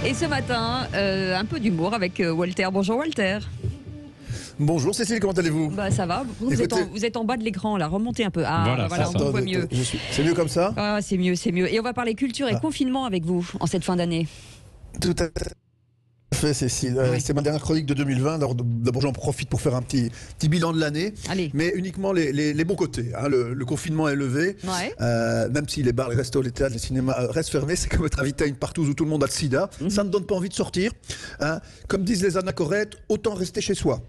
Et ce matin, un peu d'humour avec Walter. Bonjour Walter. Bonjour Cécile, comment allez-vous? Bah ça va, vous êtes en bas de l'écran là, remontez un peu. Ah voilà, on vous voit mieux. C'est mieux comme ça? Ah, c'est mieux, c'est mieux. Et on va parler culture et confinement avec vous en cette fin d'année. Tout à fait Cécile, c'est ma dernière chronique de 2020. D'abord j'en profite pour faire un petit bilan de l'année, mais uniquement les bons côtés. Hein. Le confinement est levé, même si les bars, les restos, les théâtres, les cinémas restent fermés, c'est comme être invité à une partouze où tout le monde a le sida. Ça ne donne pas envie de sortir. Hein. Comme disent les anachorètes, autant rester chez soi.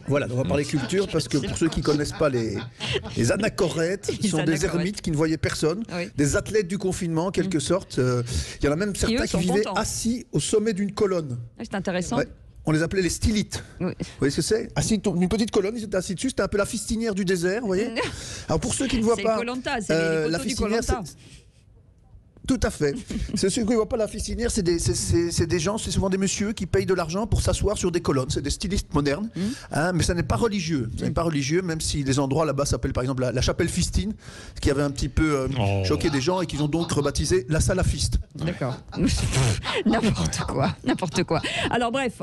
Voilà, on va parler culture parce que pour ceux qui ne connaissent pas les anachorètes, ce sont des ermites qui ne voyaient personne, des athlètes du confinement en quelque sorte. Il y en a même certains qui vivaient assis au sommet d'une colonne. C'est intéressant. On les appelait les stylites. Vous voyez ce que c'est? Assis une petite colonne, ils étaient assis dessus, c'était un peu la fistinière du désert, vous voyez. Alors pour ceux qui ne voient pas, la fistinière, tout à fait. Ceux qui ne voient pas la fistinière, c'est des gens, c'est souvent des messieurs qui payent de l'argent pour s'asseoir sur des colonnes. C'est des stylistes modernes, mais ça n'est pas religieux. Ça n'est pas religieux, même si les endroits là-bas s'appellent par exemple la chapelle Fistine, ce qui avait un petit peu choqué des gens et qu'ils ont donc rebaptisé la salafiste. D'accord. N'importe quoi. Alors bref,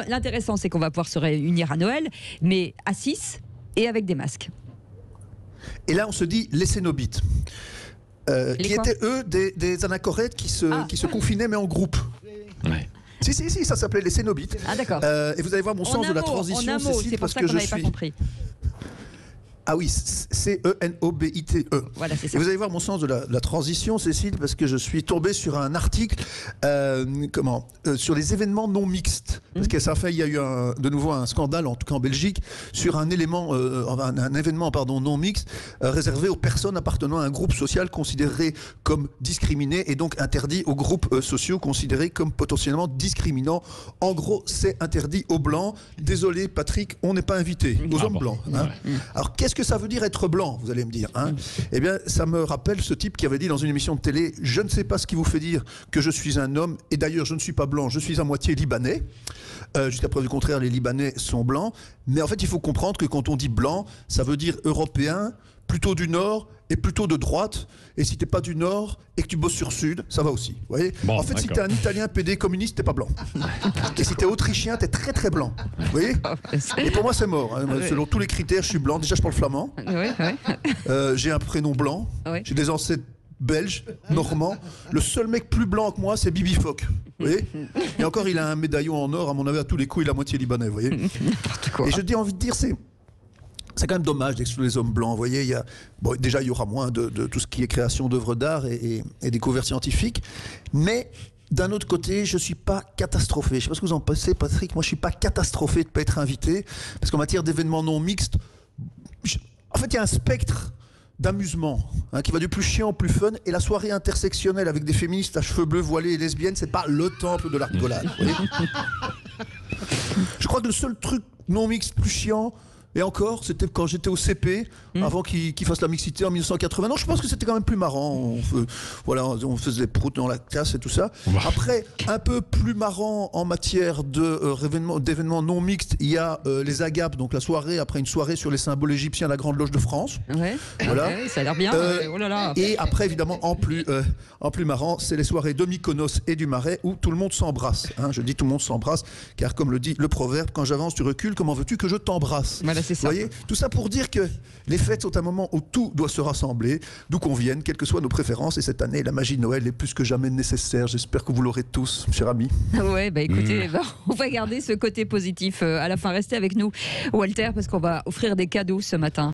l'intéressant c'est qu'on va pouvoir se réunir à Noël, mais à 6 et avec des masques. Et là on se dit les cénobites. Qui étaient eux des anachorètes qui se confinaient mais en groupe. Si, ça s'appelait les cénobites. Ah d'accord. Et vous allez voir mon sens de la transition, Cécile, parce que je suis... pas compris. Ah oui, C-E-N-O-B-I-T-E. Voilà, c'est ça. Et vous allez voir mon sens de la transition, Cécile, parce que je suis tombé sur un article sur les événements non mixtes. Parce que ça fait, il y a eu de nouveau un scandale, en tout cas en Belgique, sur un événement non mixte réservé aux personnes appartenant à un groupe social considéré comme discriminé et donc interdit aux groupes sociaux considérés comme potentiellement discriminants. En gros, c'est interdit aux blancs. Désolé Patrick, on n'est pas invité aux hommes blancs. Hein. Alors qu'est-ce que ça veut dire être blanc, vous allez me dire, hein? Eh bien, ça me rappelle ce type qui avait dit dans une émission de télé: je ne sais pas ce qui vous fait dire que je suis un homme, et d'ailleurs je ne suis pas blanc, je suis à moitié libanais. Jusqu'à preuve du contraire, les Libanais sont blancs. Mais en fait, il faut comprendre que quand on dit blanc, ça veut dire européen, plutôt du Nord et plutôt de droite. Et si t'es pas du Nord et que tu bosses sur Sud, ça va aussi. Vous voyez, en fait, si t'es un Italien PD communiste, t'es pas blanc. Et si t'es Autrichien, t'es très très blanc. Vous voyez. Et pour moi, c'est mort. Hein. Selon tous les critères, je suis blanc. Déjà, je parle flamand. J'ai un prénom blanc. J'ai des ancêtres belges, normands. Le seul mec plus blanc que moi, c'est Bibi Fock. Vous voyez. Et encore, il a un médaillon en or. À mon avis, à tous les coups, il est à moitié libanais. Vous voyez. Et je dis envie de dire, c'est quand même dommage d'exclure les hommes blancs. Vous voyez, déjà, il y aura moins de tout ce qui est création d'œuvres d'art et découvertes scientifiques. Mais d'un autre côté, je ne suis pas catastrophé. Je ne sais pas ce que vous en pensez, Patrick. Moi, je ne suis pas catastrophé de ne pas être invité. Parce qu'en matière d'événements non mixtes, en fait, il y a un spectre d'amusement qui va du plus chiant au plus fun. Et la soirée intersectionnelle avec des féministes à cheveux bleus, voilés et lesbiennes, c'est pas le temple de la rigolade. Je crois que le seul truc non mixte plus chiant, et encore, c'était quand j'étais au CP, avant qu'ils fassent la mixité en 1980. Non, je pense que c'était quand même plus marrant. On faisait des proutes dans la classe et tout ça. Après, un peu plus marrant en matière d'événements non mixtes, il y a les agapes, donc la soirée, après une soirée sur les symboles égyptiens à la Grande Loge de France. Ça a l'air bien. Et après, évidemment, en plus marrant, c'est les soirées de Mykonos et du Marais où tout le monde s'embrasse. Hein, je dis tout le monde s'embrasse, car comme le dit le proverbe, quand j'avance, tu recules, comment veux-tu que je t'embrasse? C'est ça. Vous voyez, tout ça pour dire que les fêtes sont un moment où tout doit se rassembler, d'où qu'on vienne, quelles que soient nos préférences. Et cette année, la magie de Noël est plus que jamais nécessaire. J'espère que vous l'aurez tous, cher ami. Ouais, écoutez, on va garder ce côté positif à la fin. Restez avec nous, Walter, parce qu'on va offrir des cadeaux ce matin.